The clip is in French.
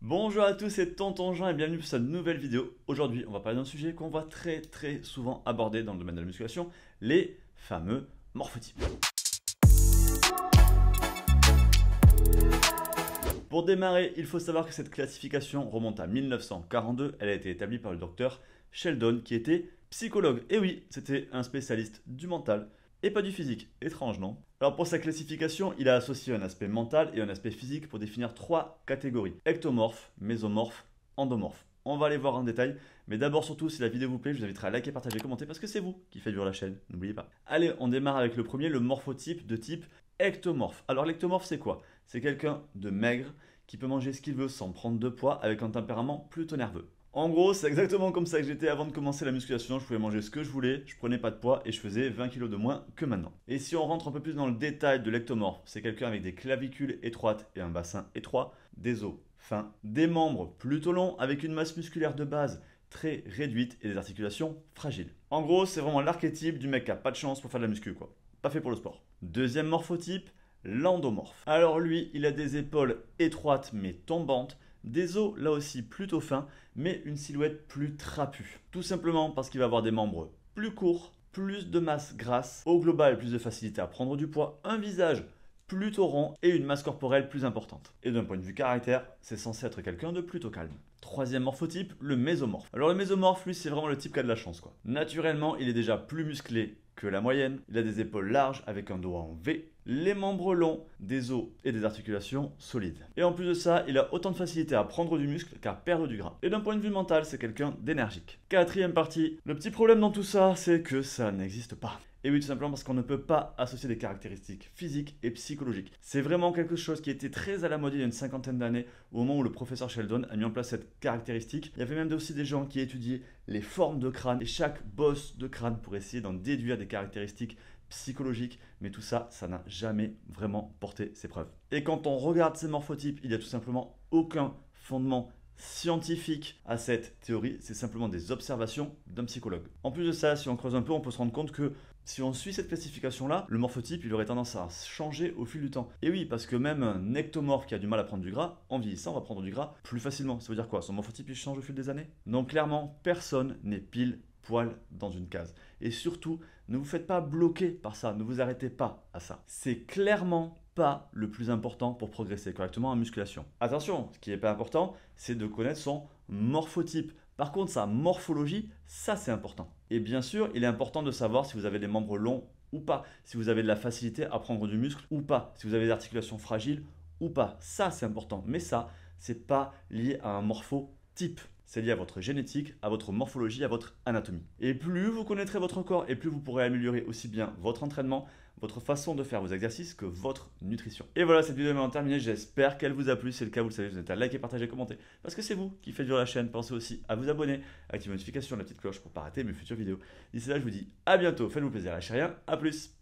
Bonjour à tous, c'est Tonton Jean et bienvenue pour cette nouvelle vidéo. Aujourd'hui, on va parler d'un sujet qu'on voit très souvent abordé dans le domaine de la musculation, les fameux morphotypes. Pour démarrer, il faut savoir que cette classification remonte à 1942. Elle a été établie par le docteur Sheldon qui était psychologue. Et oui, c'était un spécialiste du mental et pas du physique. Étrange, non? Alors pour sa classification, il a associé un aspect mental et un aspect physique pour définir trois catégories. Ectomorphe, mésomorphe, endomorphe. On va les voir en détail, mais d'abord surtout, si la vidéo vous plaît, je vous inviterai à liker, partager, commenter, parce que c'est vous qui faites vivre la chaîne, n'oubliez pas. Allez, on démarre avec le premier, le morphotype de type ectomorphe. Alors l'ectomorphe c'est quoi? C'est quelqu'un de maigre qui peut manger ce qu'il veut sans prendre de poids avec un tempérament plutôt nerveux. En gros, c'est exactement comme ça que j'étais avant de commencer la musculation. Je pouvais manger ce que je voulais, je prenais pas de poids et je faisais 20 kilos de moins que maintenant. Et si on rentre un peu plus dans le détail de l'ectomorphe, c'est quelqu'un avec des clavicules étroites et un bassin étroit, des os fins, des membres plutôt longs avec une masse musculaire de base très réduite et des articulations fragiles. En gros, c'est vraiment l'archétype du mec qui a pas de chance pour faire de la muscu, quoi. Pas fait pour le sport. Deuxième morphotype, l'endomorphe. Alors lui, il a des épaules étroites mais tombantes, des os là aussi plutôt fins, mais une silhouette plus trapue. Tout simplement parce qu'il va avoir des membres plus courts, plus de masse grasse, au global plus de facilité à prendre du poids, un visage plutôt rond et une masse corporelle plus importante. Et d'un point de vue caractère, c'est censé être quelqu'un de plutôt calme. Troisième morphotype, le mésomorphe. Alors le mésomorphe, lui, c'est vraiment le type qui a de la chance, quoi. Naturellement, il est déjà plus musclé que la moyenne, il a des épaules larges avec un dos en V, les membres longs, des os et des articulations solides. Et en plus de ça, il a autant de facilité à prendre du muscle qu'à perdre du gras. Et d'un point de vue mental, c'est quelqu'un d'énergique. Quatrième partie, le petit problème dans tout ça, c'est que ça n'existe pas. Et oui, tout simplement parce qu'on ne peut pas associer des caractéristiques physiques et psychologiques. C'est vraiment quelque chose qui était très à la mode il y a une cinquantaine d'années, au moment où le professeur Sheldon a mis en place cette caractéristique. Il y avait même aussi des gens qui étudiaient les formes de crâne et chaque bosse de crâne pour essayer d'en déduire des caractéristiques psychologiques, mais tout ça, ça n'a jamais vraiment porté ses preuves. Et quand on regarde ces morphotypes, il n'y a tout simplement aucun fondement scientifique à cette théorie, c'est simplement des observations d'un psychologue. En plus de ça, si on creuse un peu, on peut se rendre compte que si on suit cette classification-là, le morphotype, il aurait tendance à changer au fil du temps. Et oui, parce que même un ectomorphe qui a du mal à prendre du gras, en vieillissant, va prendre du gras plus facilement. Ça veut dire quoi? Son morphotype, il change au fil des années? Donc clairement, personne n'est pile poil dans une case. Et surtout, ne vous faites pas bloquer par ça, ne vous arrêtez pas à ça. C'est clairement pas le plus important pour progresser correctement en musculation. Attention, ce qui n'est pas important, c'est de connaître son morphotype. Par contre, sa morphologie, ça c'est important. Et bien sûr, il est important de savoir si vous avez des membres longs ou pas, si vous avez de la facilité à prendre du muscle ou pas, si vous avez des articulations fragiles ou pas. Ça c'est important. Mais ça, c'est pas lié à un morphotype. C'est lié à votre génétique, à votre morphologie, à votre anatomie. Et plus vous connaîtrez votre corps et plus vous pourrez améliorer aussi bien votre entraînement, votre façon de faire vos exercices que votre nutrition. Et voilà, cette vidéo est maintenant terminée. J'espère qu'elle vous a plu. Si c'est le cas, vous le savez, vous êtes à liker, partager, commenter. Parce que c'est vous qui faites vivre la chaîne. Pensez aussi à vous abonner, à activer la notification, la petite cloche pour ne pas rater mes futures vidéos. D'ici là, je vous dis à bientôt. Faites-vous plaisir, lâchez rien. À plus.